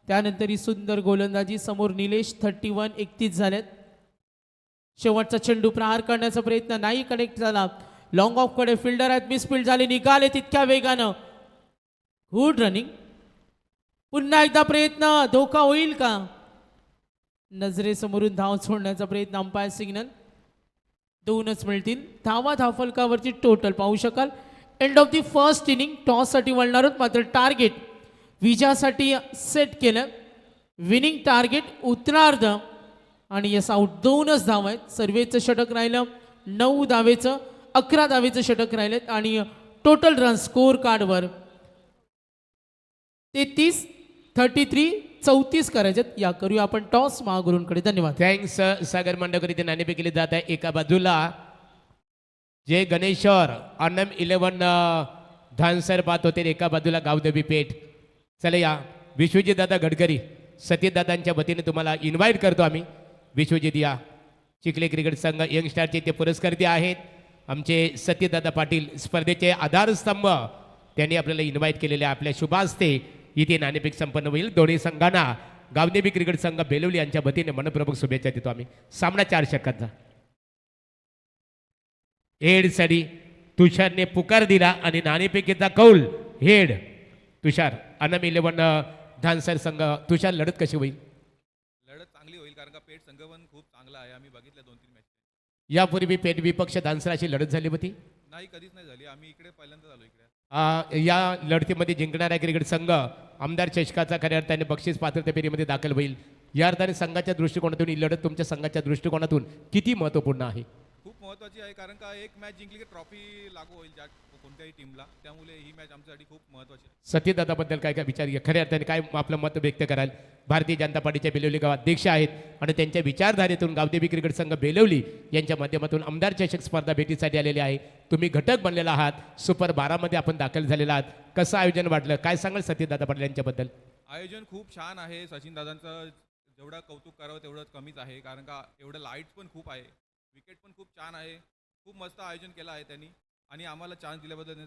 त्यानंतर ही सुंदर गोलंदाजी. समोर निलेश 31 झालेत. शेवटचा चेंडू प्रहार करण्याचा प्रयत्न नाही कनेक्ट झाला. लॉंग ऑफ कडे फिल्डर आहेत, मिसफील्ड झाली, निघाले तितक्या वेगानं. Good running. पुन्हा एकदा प्रयत्न, धोका होईल का? नजरेसमोरून धाव सोडण्याचा प्रयत्न. Umpire signal. 2च मिळतील. धावा धावफलकावरची टोटल पाहू शकाल. End of the first inning. टॉससाठी वळणार आहोत, मात्र टार्गेट विजयासाठी सेट केलं. विनिंग टार्गेट उत्तरार्ध आणि यस आउट. 2च धावा आहेत. सर्वेचं षटक राहिलं. 9 धावेचं 11 धावेचं षटक राहिलेत आणि टोटल रन स्कोर कार्डवर 33 करायचे. या करूया आपण टॉस महागुरूंकडे. धन्यवाद. थँक्स सागर मंडकरी. ते नाणेफेक केली जात आहे. एका बाजूला जे गणेश्वर अनम 11 धानसर पाहत होते, एका बाजूला गावदेवी पेठ. चला या विश्वजित दादा गडकरी सतीदादांच्या वतीने तुम्हाला इन्व्हाइट करतो आम्ही. विश्वजित या चिखले क्रिकेट संघ यंगस्टारचे ते पुरस्कर्ते आहेत. आमचे सत्यदादा पाटील स्पर्धेचे आधारस्तंभ त्यांनी आपल्याला इन्व्हाइट केलेले. आपल्या शुभ हस्ते इथे नाणेफेक संपन्न होईल. दोन्ही संघांना गावदेवी क्रिकेट संघ बेलवली यांच्या वतीने मनपूर्वक शुभेच्छा देतो आम्ही. सामना 4 षटकांचा. हेडसाठी तुषारने पुकार दिला आणि नाणेफेकीचा कौल हेड तुषार. अनम 11 धानसर संघ. तुषार, लढत कशी होईल? लढत चांगली होईल कारण का पेठ संघ पण खूप चांगला आहे. आम्ही बघितल्या 2-3 मॅच. यापूर्वी पेठ विपक्ष धानसराशी लढत झाली होती? नाही, कधीच नाही झाली. आम्ही इकडे पहिल्यांदा झालो इकडे. या लढतीमध्ये जिंकणारा क्रिकेट संघ आमदार चषकाचा खऱ्या अर्थाने बक्षीस पात्रते फेरीमध्ये दाखल होईल. या अर्थाने संघाच्या दृष्टिकोनातून ही लढत तुमच्या संघाच्या दृष्टिकोनातून किती महत्त्वपूर्ण आहे? खूप महत्त्वाची आहे कारण का एक मॅच जिंकली की ट्रॉफी लागू होईल ज्या कोणत्याही टीमला. त्यामुळे ही मॅच आमच्यासाठी खूप महत्त्वाची आहे. सत्यदादाबद्दल काय काय विचार घ्या, खऱ्या अर्थाने काय आपलं मत व्यक्त कराल? भारतीय जनता पार्टीच्या बेलवली गाव अध्यक्ष आहेत आणि त्यांच्या विचारधारेतून गावदेवी क्रिकेट संघ बेलवली यांच्या माध्यमातून आमदार चषक स्पर्धा भेटीसाठी आलेले आहे. तुम्ही घटक बनलेला आहात. सुपर 12 आपण दाखल झालेला आहात. कसं आयोजन वाटलं, काय सांगाल सत्यदादा पाटील यांच्याबद्दल? आयोजन खूप छान आहे. सचिन दादांचं जेवढं कौतुक करावं तेवढं कमीच आहे कारण का एवढं लाईट्स पण खूप आहे, विकेट पण खूप छान आहे. खूप मस्त आयोजन केलं आहे त्यांनी आणि आम्हाला चान्स दिल्याबद्दल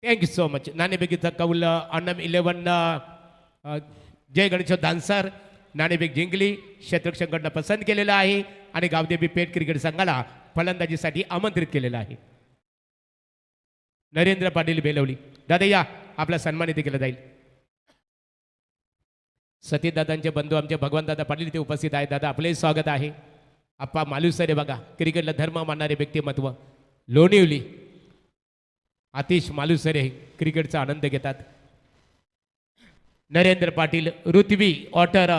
थँक्यू सो मच. नाणेफेकीचा कौल अनम 11 जय गणेश धानसर नाणेफेक जिंकली. क्षेत्ररक्षकांना पसंत केलेलं आहे आणि गावदेवी पेठ क्रिकेट संघाला फलंदाजीसाठी आमंत्रित केलेलं आहे. नरेंद्र पाटील बेलवली दादा या, आपला सन्मानित केला जाईल. सतीदादांचे बंधू आमचे भगवान दादा पाटील ते उपस्थित आहेत. दादा आपले स्वागत आहे. आप्पा मालुसरे बघा, क्रिकेटला धर्म मानणारे व्यक्तिमत्व. लोणिवली आतिश मालुसरे क्रिकेटचा आनंद घेतात. नरेंद्र पाटील ऋत्वी वॉटर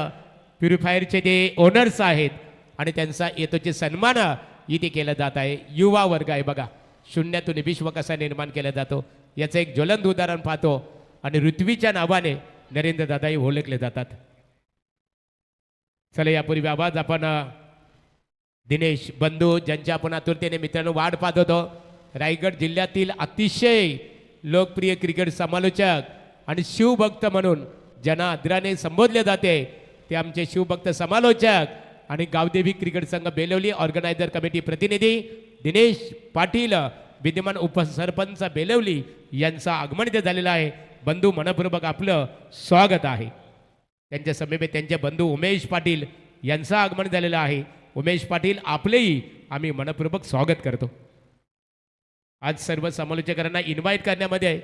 प्युरिफायरचे ते ओनर्स आहेत आणि त्यांचा येतोचे सन्मान इथे केला जात आहे. युवा वर्ग आहे बघा, शून्यातून विश्व कसा निर्माण केला जातो याचं एक ज्वलंत उदाहरण पाहतो आणि ऋत्वीच्या नावाने नरेंद्र दादाही ओळखले जातात. चला यापूर्वी आवाज आपण दिनेश बंधू ज्यांच्या आपण आतुरतेने मित्रांनो वाट पाहत होतो. रायगड जिल्ह्यातील अतिशय लोकप्रिय क्रिकेट समालोचक आणि शिवभक्त म्हणून ज्यांना आदराने संबोधले जाते ते आमचे शिवभक्त समालोचक आणि गावदेवी क्रिकेट संघ बेलवली ऑर्गनायझर कमिटी प्रतिनिधी दिनेश पाटील विद्यमान उपसरपंच बेलवली यांचं आगमन इथे झालेलं आहे. बंधू मनपूर्वक आपलं स्वागत आहे. त्यांच्या समीपे त्यांचे बंधू उमेश पाटील यांचं आगमन झालेलं आहे. उमेश पाटील आपलेही आम्ही मनपूर्वक स्वागत करतो. आज सर्व समालोचकांना इन्व्हाइट करण्यामध्ये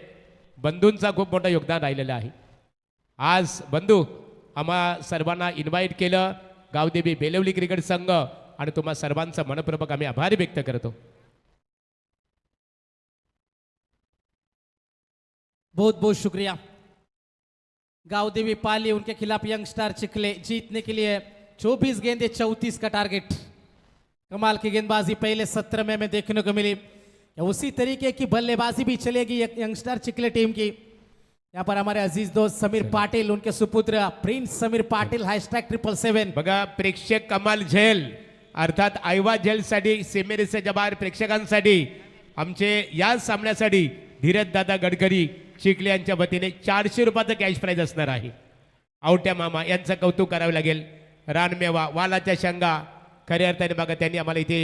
बंधूंचा खूप मोठं योगदान राहिलेलं आहे. आज बंधू आम्हा सर्वांना इन्व्हाइट केलं. गावदेवी बेलवली क्रिकेट संघ आणि तुम्हा सर्वांचा मनपूर्वक आम्ही आभार व्यक्त करतो. बहुत बहुत शुक्रिया. गावदेवी पाली उनके खिलाफ यंगस्टार चिखले जीतने के लिए 24 गेंदे 34 का टारगेट. कमाल की गेंदबाजी पहले सत्र में हमें देखने को मिली. उसी तरीके की बल्लेबाजी भी चलेगी यंगस्टार चिखले टीम की. यहाँ पर हमारे अजीज दोस्त समीर पाटिल उनके सुपुत्र प्रिंस समीर पाटिल #777. बघा प्रेक्षक कमाल झेल अर्थात आयवा झेलसाठी सेमेरेचे जबार प्रेक्षकांसाठी आमचे या सामन्यासाठी धीरज दादा गडकरी चिखले यांच्या वतीने 400 रुपयाचं कॅश प्राइज असणार आहे. आवट्या मामा यांचं कौतुक करावं लागेल. रानमेवा वालाच्या शेंगा खऱ्या अर्थाने बघा त्यांनी आम्हाला इथे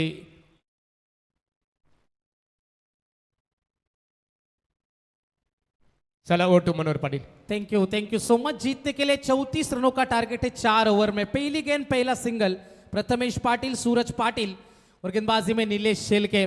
चला ओटू Manohar Patil. Thank you so much. जीतने के लिए 34 रनों का टारगेट है 4 ओवर में. पहली गेंद पहला सिंगल प्रथमेश पाटिल सूरज पाटिल और गेंदबाजी में नीलेश शेलके.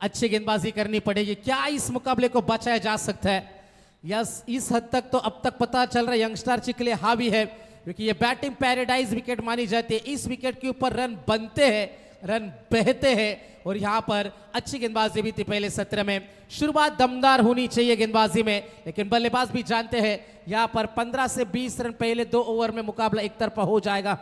अच्छी गेंदबाजी करनी पड़ेगी. क्या इस मुकाबले को बचाया जा सकता है? यस, इस हद तक तो अब तक पता चल रहा है यंगस्टार चिखले हावी है क्योंकि ये बैटिंग पैराडाइज विकेट मानी जाती है. इस विकेट के ऊपर रन बनते हैं, रन बहते हैं और यहाँ पर अच्छी गेंदबाजी भी थी पहले सत्र में. शुरुआत दमदार होनी चाहिए गेंदबाजी में, लेकिन बल्लेबाज भी जानते हैं यहाँ पर 15 से 20 रन पहले 2 ओवर में मुकाबला एक तरफा हो जाएगा.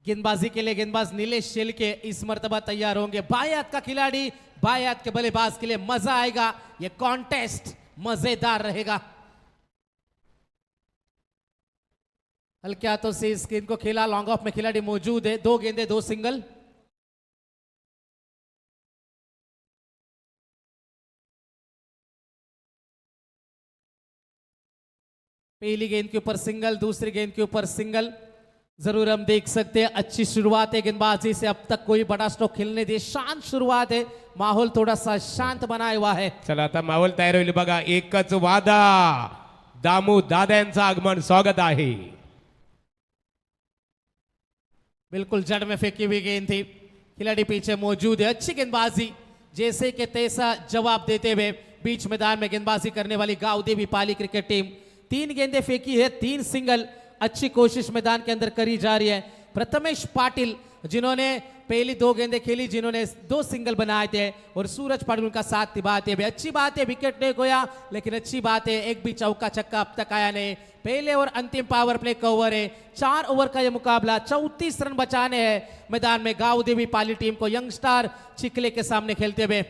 गेंदबाजी के लिए गेंदबाज नीलेश शेलके इस मर्तबा तैयार होंगे. बाएं हाथ का खिलाड़ी बाएं हाथ के बल्लेबाज के लिए मजा आएगा. ये कॉन्टेस्ट मजेदार रहेगा. हल्के हाथों से इस गेंद को खेला. लॉन्ग ऑफ में खिलाड़ी मौजूद है. 2 गेंदे 2 सिंगल. पहली गेंद के ऊपर सिंगल, दूसरी गेंद के ऊपर सिंगल. जरूर हम देख सकते हैं अच्छी शुरुआत है गेंदबाजी से. अब तक कोई बड़ा स्ट्रोक खेलने दे. शांत शुरुआत है. माहौल थोड़ा सा शांत बनाया हुआ है. चला आता माहोल तयार होईल बघा. एकच वादा दामू दादा यांचं आगमन स्वागत आहे. बिल्कुल जड़ में फेंकी हुई गेंद थी. खिलाड़ी पीछे मौजूद है. अच्छी गेंदबाजी जैसे कि तैसा जवाब देते हुए बीच मैदान में गेंदबाजी करने वाली गावदेवी पाली क्रिकेट टीम. 3 गेंदें फेंकी है, 3 सिंगल. अच्छी कोशिश मैदान के अंदर करी जा रही है. प्रथमेश पाटिल जिन्होंने पहली 2 गेंदें खेली, जिन्होंने 2 सिंगल बनाए थे और सूरज पाटिल उनका साथ निभाते हुए. अच्छी बात है विकेट नहीं खोया, लेकिन अच्छी बात है एक भी चौका छक्का अब तक आया नहीं. पहले और अंतिम पावर प्ले का ओवर है. 4 ओवर का यह मुकाबला. 34 रन बचाने हैं मैदान में गावदेवी पाली टीम को यंगस्टार चिखले के सामने खेलते हुए.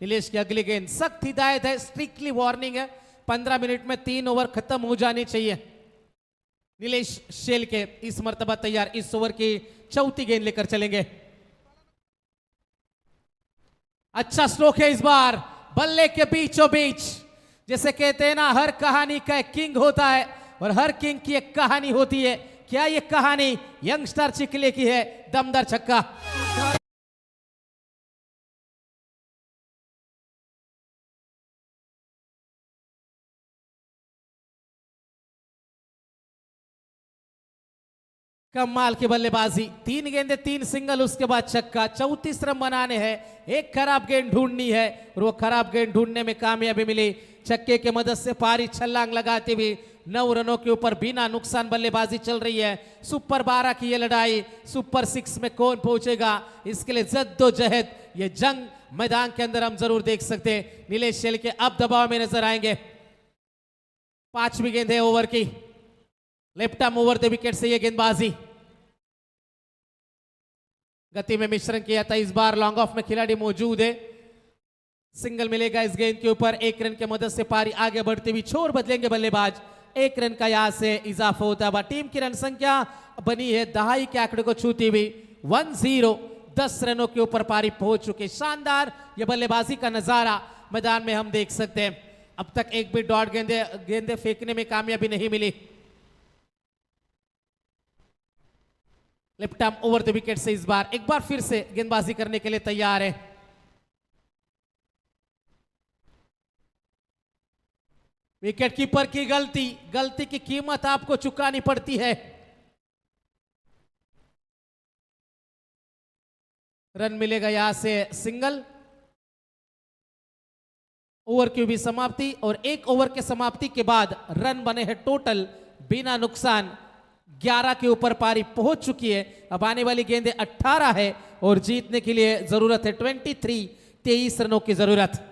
नीलेश की अगली गेंद सख्त हिदायत है, स्ट्रिक्टली वार्निंग है. 15 मिनट में 3 ओवर खत्म हो जाने चाहिए. नीलेश शेलके इस मर्तबा तैयार. इस ओवर की 4थी गेंद लेकर चलेंगे. अच्छा स्ट्रोक है इस बार बल्ले के बीचों बीच. जैसे कहते हैं ना हर कहानी का एक किंग होता है और हर किंग की एक कहानी होती है. क्या ये कहानी यंगस्टार चिखले की है? दमदार छक्का. कमाल की बल्लेबाजी. 3 गेंदे 3 सिंगल, उसके बाद छक्का. 34 रन बनाने हैं. एक खराब गेंद ढूंढनी है और वो खराब गेंद ढूंढने में कामयाबी मिली. छक्के के मदद से पारी छलांग लगाते हुए 9 रनों के ऊपर बिना नुकसान बल्लेबाजी चल रही है. सुपर 12 की ये लड़ाई सुपर 6 में कौन पहुंचेगा, इसके लिए जद्दोजहद, ये जंग मैदान के अंदर हम जरूर देख सकते हैं नीलेश शेलके अब दबाव में नजर आएंगे। 5वीं गेंद है ओवर की, left arm over the wicket से ये गेंदबाजी। गति में मिश्रण किया था इस बार, लॉन्ग ऑफ में खिलाड़ी मौजूद है। सिंगल मिलेगा इस गेंद के ऊपर, 1 रन की मदद से पारी आगे बढ़ती हुई, छोर बदलेंगे बल्लेबाज, 1 रन का यहां से इजाफा होता हुआ। टीम की रन संख्या बनी है दहाई के आंकड़े को छूती हुई 1-0, 10 रनों के ऊपर पारी पहुंच चुके। शानदार ये बल्लेबाजी का नजारा मैदान में हम देख सकते हैं। अब तक एक भी डॉट गेंदे फेंकने में कामयाबी नहीं मिली। Left arm over the wicket से इस बार एक बार फिर से गेंदबाजी करने के लिए तैयार है। विकेट कीपर की गलती की कीमत आपको चुकानी पड़ती है। रन मिलेगा यहां से सिंगल। ओवर की भी समाप्ति और 1 ओवर के समाप्ति के बाद रन बने हैं टोटल बिना नुकसान 11 के ऊपर पारी पहुंच चुकी है। अब आने वाली गेंदें 18 है और जीतने के लिए जरूरत है 23 रनों की जरूरत।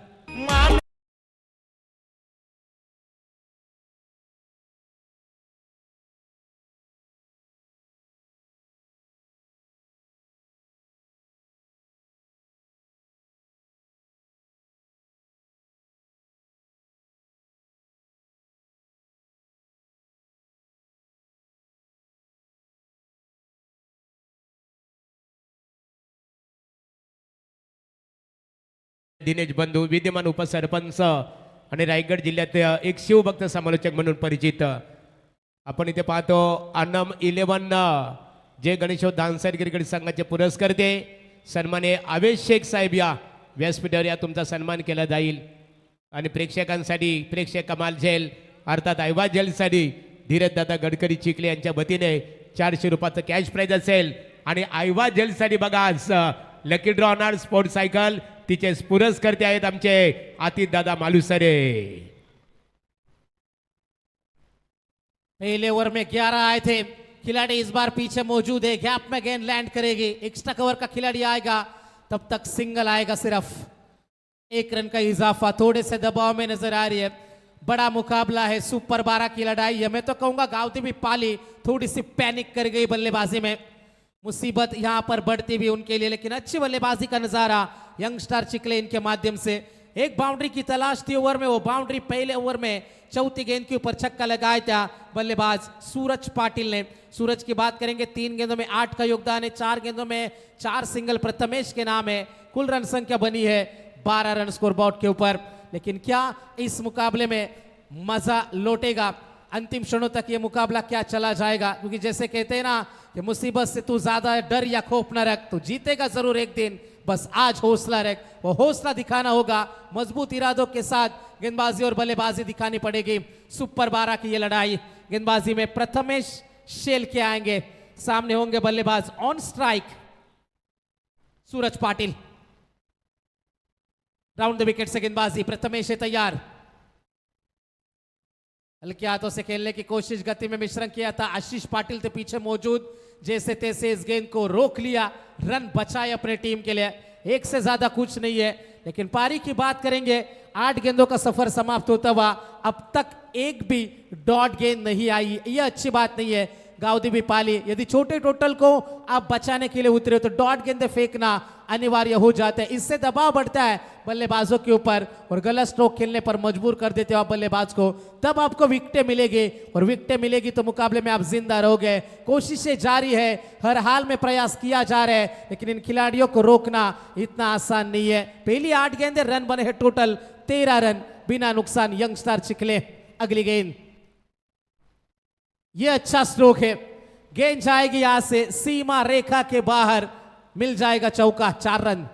दिनेश बंधू विद्यमान उपसरपंच आणि रायगड जिल्ह्यात एक शिवभक्त समालोचक म्हणून परिचित आपण इथे पाहतो अनम 11 जे गणेशो धानसर क्रिकेट संघाचे पुरस्कर्ते सन्मान्य आवेश शेख साहेब या व्यासपीठावर या तुमचा सन्मान केला जाईल आणि प्रेक्षकांसाठी प्रेक्षक कमाल झेल अर्थात ऐवाज झेलसाठी धीरजदादा गडकरी चिखले यांच्या वतीने 400 रुपयाचं कॅश प्राइज असेल आणि ऐवाज झेलसाठी बघा आज lucky draw honour sport cycle तिचे पुरस्कर्ते आहेत आमचे आतिथ दादा मालुसरे। पहले ओवर में 11 आए थे खिलाड़ी, इस बार पीछे मौजूद है। गैप में गेंद लैंड करेगी, एक्स्ट्रा कवर का खिलाड़ी आएगा, तब तक सिंगल आएगा। सिर्फ 1 रन का इजाफा, थोड़े से दबाव में नजर आ रही है। बड़ा मुकाबला है, सुपर 12 की लड़ाई है। मैं तो कहूंगा गावती भी पाली थोड़ी सी पैनिक कर गई बल्लेबाजी में, मुसीबत यहां पर बढ़ती भी उनके लिए, लेकिन अच्छी बल्लेबाजी का नजारा यंगस्टर चिखले इनके माध्यम से। एक बाउंड्री की तलाश थी ओवर में, वो बाउंड्री पहले ओवर में चौथी गेंद के ऊपर छक्का लगाया था बल्लेबाज सूरज पाटिल ने। सूरज की बात करेंगे, 3 गेंदों में 8 का योगदान है, 4 गेंदों में 4 सिंगल प्रथमेश के नाम है। कुल रन संख्या बनी है 12 रन स्कोर बोर्ड के ऊपर। लेकिन क्या इस मुकाबले में मजा लौटेगा? अंतिम क्षणों तक ये मुकाबला क्या चला जाएगा? क्योंकि जैसे कहते हैं ना कि मुसीबत से तू ज्यादा डर या खौफ न रख, तो जीतेगा जरूर एक दिन, बस आज हौसला रख। वो हौसला दिखाना होगा, मजबूत इरादों के साथ गेंदबाजी और बल्लेबाजी दिखानी पड़ेगी। सुपर 12 की ये लड़ाई, गेंदबाजी में प्रथमेश शेल के आएंगे, सामने होंगे बल्लेबाज on strike Suraj Patil. Round the wicket से गेंदबाजी, प्रथमेश है तैयार। हल्के हाथों से खेलने की कोशिश, गति में मिश्रण किया था आशीष पाटिल थे पीछे मौजूद, जैसे तैसे इस गेंद को रोक लिया, रन बचाए अपने टीम के लिए। एक से ज्यादा कुछ नहीं है। लेकिन पारी की बात करेंगे, 8 गेंदों का सफर समाप्त होता हुआ अब तक एक भी डॉट गेंद नहीं आई, ये अच्छी बात नहीं है। गावदेवी पाली यदि छोटे टोटल को आप बचाने के लिए उतरे तो डॉट गेंदे फेंकना अनिवार्य हो जाता है, इससे दबाव बढ़ता है बल्लेबाजों के ऊपर और गलत स्ट्रोक खेलने पर मजबूर कर देते हो आप बल्लेबाज को, तब आपको विकेटें मिलेगी और विकेटें मिलेगी तो मुकाबले में आप जिंदा रहोगे। कोशिशें जारी है, हर हाल में प्रयास किया जा रहा है, लेकिन इन खिलाड़ियों को रोकना इतना आसान नहीं है। पहली 8 गेंदें, रन बने हैं टोटल 13 रन बिना नुकसान। यंगस्टर चिखले, अगली गेंद, ये अच्छा स्ट्रोक है, गेंद जाएगी यहां से सीमा रेखा के बाहर, मिल जाएगा चौका, 4 रन।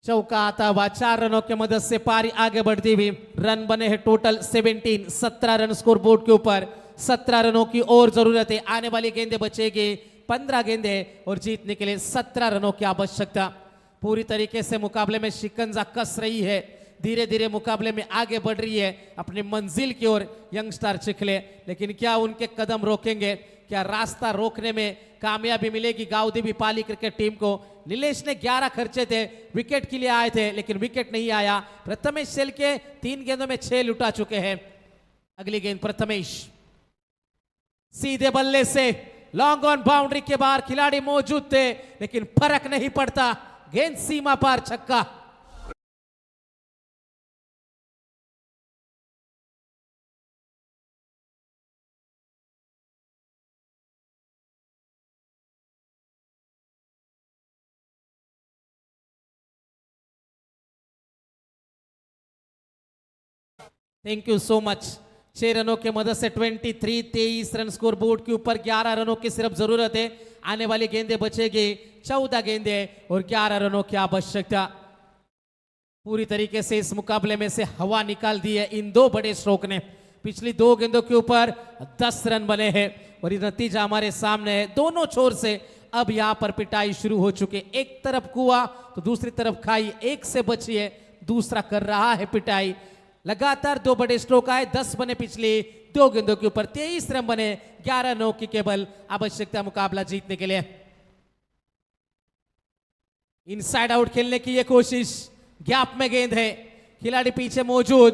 चौका आता हुआ, 4 रनों की मदद से पारी आगे बढ़ती हुई। रन बने हैं टोटल 17, 17 रन स्कोर बोर्ड के ऊपर। 17 रनों की और जरूरत है। आने वाली गेंदें बचेगी 15 गेंदे और जीतने के लिए 17 रनों की आवश्यकता। पूरी तरीके से मुकाबले में शिकंजा कस रही है, धीरे धीरे मुकाबले में आगे बढ़ रही है अपनी मंजिल की ओर यंगस्टार चिखले। लेकिन क्या उनके कदम रोकेंगे, क्या रास्ता रोकने में कामयाबी मिलेगी गांवदेवी पाली क्रिकेट टीम को? नीलेश ने 11 खर्चे थे, विकेट के लिए आए थे लेकिन विकेट नहीं आया। प्रथमेश शेल के 3 गेंदों में 6 लुटा चुके हैं। अगली गेंद प्रथमेश, सीधे बल्ले से लॉन्ग ऑन बाउंड्री के बाहर खिलाड़ी मौजूद थे लेकिन फर्क नहीं पड़ता, गेंद सीमा पार, छक्का। Thank you so much. 6 रनों के मदद से 23 रन स्कोर बोर्ड के ऊपर, 11 रनों की सिर्फ जरूरत है। आने वाली गेंदें बचेगी 14 गेंदे और 11 रनों की आवश्यकता। पूरी तरीके से इस मुकाबले में से हवा निकाल दी है इन 2 बड़े स्ट्रोक ने। पिछली 2 गेंदों के ऊपर 10 रन बने हैं और ये नतीजा हमारे सामने है। दोनों छोर से अब यहां पर पिटाई शुरू हो चुकी, एक तरफ कुआं तो दूसरी तरफ खाई, एक से बची है, दूसरा कर रहा है पिटाई। लगातार 2 बड़े स्ट्रोक आए, 10 बने पिछले 2 गेंदों के ऊपर, 23 रन बने, 11 रनों की केवल आवश्यकता मुकाबला जीतने के लिए। इनसाइड आउट खेलने की यह कोशिश, गैप में गेंद है, खिलाड़ी पीछे मौजूद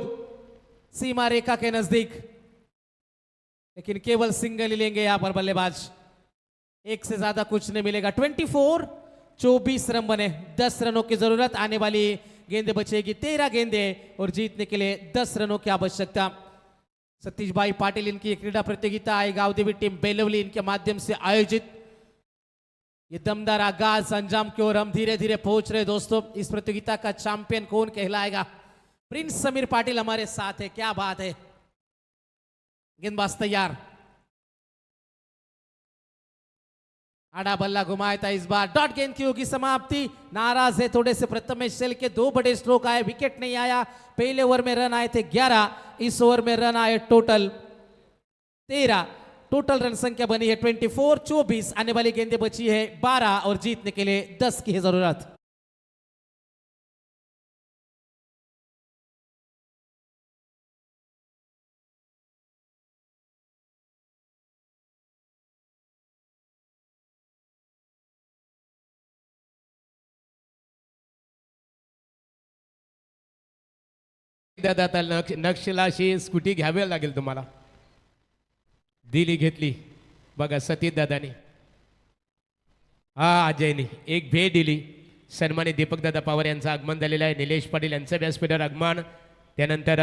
सीमा रेखा के नजदीक, लेकिन केवल सिंगल ही लेंगे यहां पर बल्लेबाज, एक से ज्यादा कुछ नहीं मिलेगा। 24 रन बने, 10 रनों की जरूरत। आने वाली गेंदे बचेगी 13 गेंदे और जीतने के लिए 10 रनों की आवश्यकता। सतीश भाई पाटिल इनकी क्रीडा प्रतियोगिता है गांवदेवी टीम बेलवली इनके माध्यम से आयोजित। ये दमदार आगाज अंजाम की ओर हम धीरे धीरे पहुंच रहे दोस्तों। इस प्रतियोगिता का चैंपियन कौन कहलाएगा? प्रिंस समीर पाटिल हमारे साथ है, क्या बात है। गेंदबाज तैयार, आड़ा बल्ला घुमाया था इस बार, डॉट गेंद की होगी समाप्ति। नाराज है थोड़े से प्रथमेश शेल के, 2 बड़े स्ट्रोक आए, विकेट नहीं आया। पहले ओवर में रन आए थे 11, इस ओवर में रन आए टोटल 13। टोटल रन संख्या बनी है 24। आने वाली गेंदें बची है 12 और जीतने के लिए 10 की है जरूरत। दादा आता नक्षलाशी स्कूटी घ्यावी लागेल तुम्हाला. दिली घेतली बघा सतीश दादानी, हा अजयनी एक भेट दिली. सन्मानित दीपक दादा पवार यांचं आगमन झालेलं आहे. निलेश पाटील यांचं व्यासपीठावर आगमन. त्यानंतर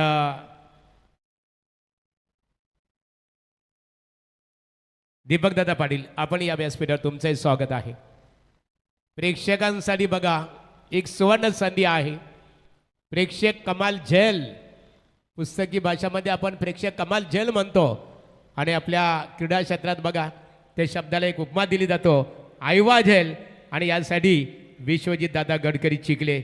दीपक दादा पाटील आपण या व्यासपीठावर तुमचंही स्वागत आहे. प्रेक्षकांसाठी बघा एक सुवर्ण संधी आहे. प्रेक्षक कमाल झेल, पुस्तकी भाषामध्ये आपण प्रेक्षक कमाल झेल म्हणतो आणि आपल्या क्रीडा क्षेत्रात बघा त्या शब्दाला एक उपमा दिली जातो आयवा झेल. आणि यासाठी विश्वजित दादा गडकरी चिखले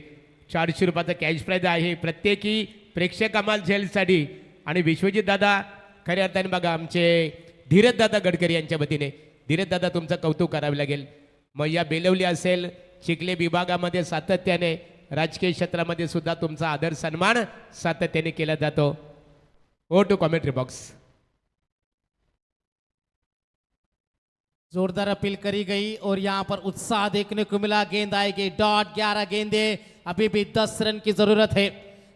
400 रुपयाचा कॅश प्राईज आहे प्रत्येकी प्रेक्षक कमाल झेलसाठी. आणि विश्वजित दादा खऱ्या अर्थाने बघा आमचे धीरज दादा गडकरी यांच्या वतीने धीरज दादा तुमचं कौतुक करावे लागेल. मग या बेलवली असेल चिखले विभागामध्ये सातत्याने राजकीय क्षेत्रामध्ये सुद्धा तुमचा आदर सन्मान सातत्याने केला जातो. ओ टू कॉमेंट्री बॉक्स. जोरदार अपील करी गई और यहाँ पर उत्साह देखने को मिला. गेंद आएगी डॉट, 11 गेंदे, अभी भी 10 रन की जरूरत है.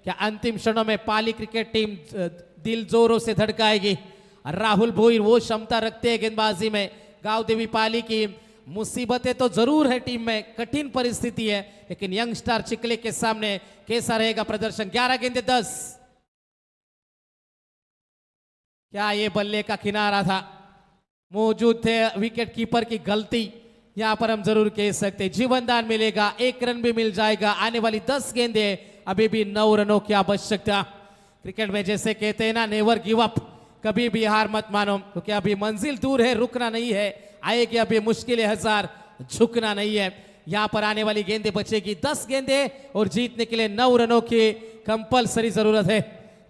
क्या अंतिम क्षणों में पाली क्रिकेट टीम दिल जोरों से धड़काएगी? राहुल भोईर वो क्षमता रखते हैं गेंदबाजी में. गांवदेवी पाली की मुसीबतें तो जरूर है टीम में, कठिन परिस्थिति है, लेकिन यंगस्टार चिखले के सामने कैसा रहेगा प्रदर्शन? 11 गेंदे 10. क्या ये बल्ले का किनारा था? मौजूद थे विकेट कीपर की गलती, यहां पर हम जरूर कह सकते. जीवनदान मिलेगा, 1 रन भी मिल जाएगा. आने वाली 10 गेंदे, अभी भी 9 रनों की आवश्यकता. क्रिकेट में जैसे कहते हैं ना, नेवर गिव अप, कभी भी हार मत मानो, क्योंकि अभी मंजिल दूर है, रुकना नहीं है. आएगी अभी मुश्किल 1000, झुकना नहीं है. यहां पर आने वाली गेंदें बचेगी 10 गेंदे और जीतने के लिए 9 रनों की कंपलसरी जरूरत है.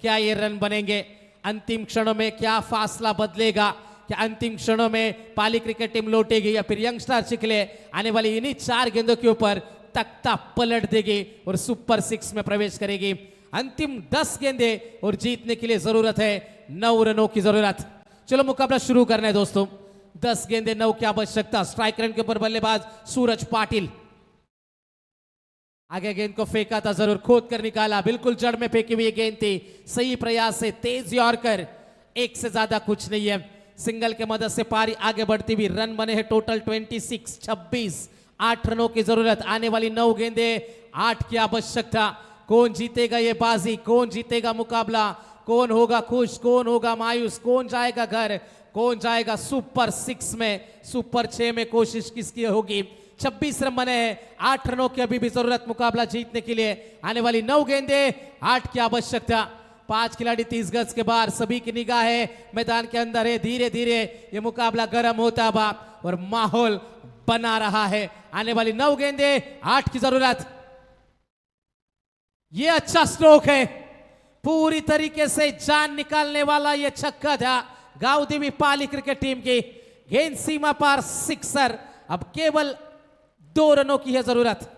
क्या ये रन बनेंगे? अंतिम क्षणों में क्या फासला बदलेगा? कि अंतिम क्षणों में पाली क्रिकेट टीम लौटेगी या फिर यंगस्टार चिखले आने वाली इन्हीं 4 गेंदों के ऊपर तख्ता पलट देगी और सुपर 6 में प्रवेश करेगी। अंतिम 10 गेंदे और जीतने के लिए जरूरत है 9 रनों की जरूरत। चलो मुकाबला शुरू करना है दोस्तों। 10 गेंदे 9 की आवश्यकता। स्ट्राइक रेट के ऊपर बल्लेबाज सूरज पाटिल। आगे गेंद को फेंका था, जरूर खोद कर निकाला, बिल्कुल जड़ में फेंकी हुई गेंद थी। सही प्रयास से तेज यॉर्कर, एक से ज्यादा कुछ नहीं है। सिंगल के मदद से पारी आगे बढ़ती हुई, रन बने हैं टोटल 26, 8 रनों की जरूरत। आने वाली 9 गेंदे 8 की आवश्यकता। कौन जीतेगा ये बाजी, कौन जीतेगा मुकाबला, कौन होगा खुश, कौन होगा मायूस, कौन जाएगा घर, कौन जाएगा सुपर 6 में, सुपर 6 में कोशिश किसकी होगी। 26 रन बने हैं, 8 रनों की अभी भी जरूरत मुकाबला जीतने के लिए। आने वाली 9 गेंदे 8 की आवश्यकता। 5 खिलाड़ी 30 गज के बाहर, सभी की निगाह है मैदान के अंदर है। धीरे धीरे ये मुकाबला गर्म होता हुआ और माहौल बना रहा है। आने वाली 9 गेंदे 8 की जरूरत। ये अच्छा स्ट्रोक है, पूरी तरीके से जान निकालने वाला ये छक्का था गांवदेवी पाली क्रिकेट टीम की। गेंद सीमा पार, सिक्सर। अब केवल 2 रनों की है जरूरत।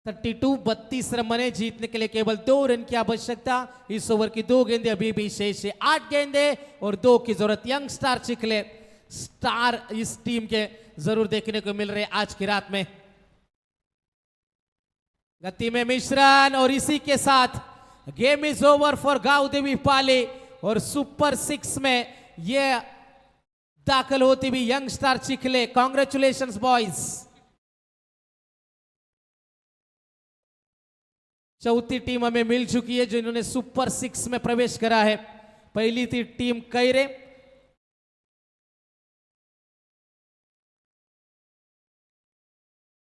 थर्टी 32 रन बने, जीतने के लिए केवल 2 रन की आवश्यकता। इस ओवर की 2 गेंदे अभी भी शेष है। 8 गेंदे और 2 की जरूरत। यंग स्टार चिखले स्टार इस टीम के जरूर देखने को मिल रहे आज की रात में। गति में मिश्रण और इसी के साथ game is over for Gaondevi Pali और सुपर 6 में ये दाखिल होती हुई young star Chikhale. Congratulations boys. चौथी टीम हमें मिल चुकी है जिन्होंने सुपर 6 में प्रवेश करा है। पहली थी टीम कैरे,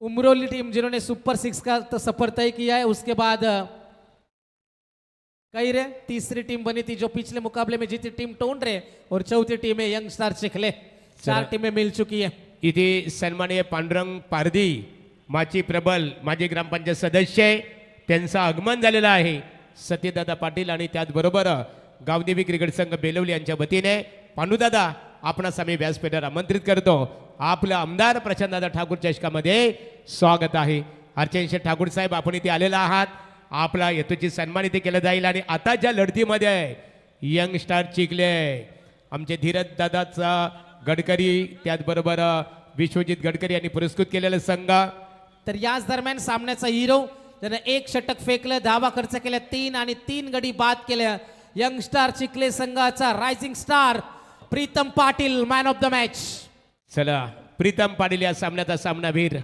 उमरोली टीम जिन्होंने सुपर 6 का तो सफर तय किया है। उसके बाद कैरे, तीसरी टीम बनी थी जो पिछले मुकाबले में जीती टीम टोंडरे, और चौथी टीम है यंग स्टार चिखले। 4 टीमें मिल चुकी है। इथे सन्माननीय पांडुरंग पारधी माची प्रबल माजी ग्रामपंचायत सदस्य, त्यांचं आगमन झालेलं आहे। सत्यदादा पाटील आणि त्याचबरोबर गावदेवी क्रिकेट संघ बेलवली यांच्या वतीने पांडुदादा आपणास आम्ही व्यासपीठावर आमंत्रित करतो। आपलं आमदार प्रशांतदादा ठाकूर चषकामध्ये स्वागत आहे। अर्चनशेठ ठाकूर साहेब आपण इथे आलेला आहात, आपला यथोचित सन्मान इथे केला जाईल। आणि आता ज्या लढतीमध्ये यंग स्टार चिखले, आमचे धीरज दादाचा गडकरी, त्याचबरोबर विश्वजित गडकरी यांनी पुरस्कृत केलेला संघ। तर याच दरम्यान सामन्याचा हिरो त्याने 1 षटक फेकलं, धावा खर्च केल्या 3 आणि 3 गडी बाद केल्या। यंग स्टार चिखले संघाचा rising star Pritam Patil man of the match. चला प्रीतम पाटील या सामन्याचा सामनावीर।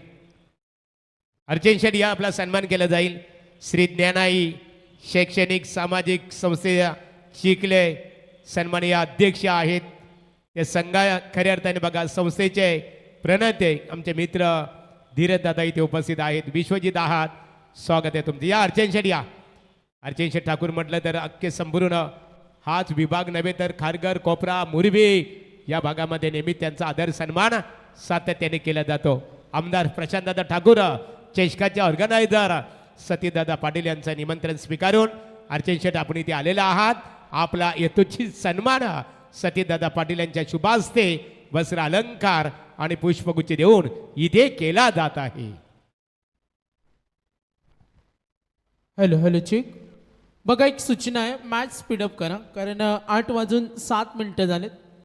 अर्चन शेठ या आपला सन्मान केला जाईल। श्री ज्ञानाई शैक्षणिक सामाजिक संस्थेच्या चिखले सन्माननीय अध्यक्ष आहेत। ते संघा खऱ्या अर्थाने बघा संस्थेचे प्रणेते आमचे मित्र धीरज दादा इथे उपस्थित आहेत। विश्वजित आहात, स्वागत आहे तुमचं। या अर्चन शेठ या। अर्चन शेठ ठाकूर म्हटलं तर अख्खे संपूर्ण हाच विभाग नव्हे तर खारघर, कोपरा, मुरबी या भागामध्ये नेहमी त्यांचा आदर सन्मान सातत्याने केला जातो। आमदार प्रशांतदादा ठाकूर चषकाचे ऑर्गनायझर सतीदादा पाटील यांचं निमंत्रण स्वीकारून अर्चन शेठ आपण इथे आलेला आहात। आपला यथोचित सन्मान सतीदादा पाटील यांच्या शुभास्ते वस्त्र अलंकार आणि पुष्पगुच्छ देऊन इथे केला जात आहे। हेलो हेलो चेक बघा एक सूचना आहे मॅच स्पीडअप करा कारण 8 वाजून 7 मिनिटं झालेत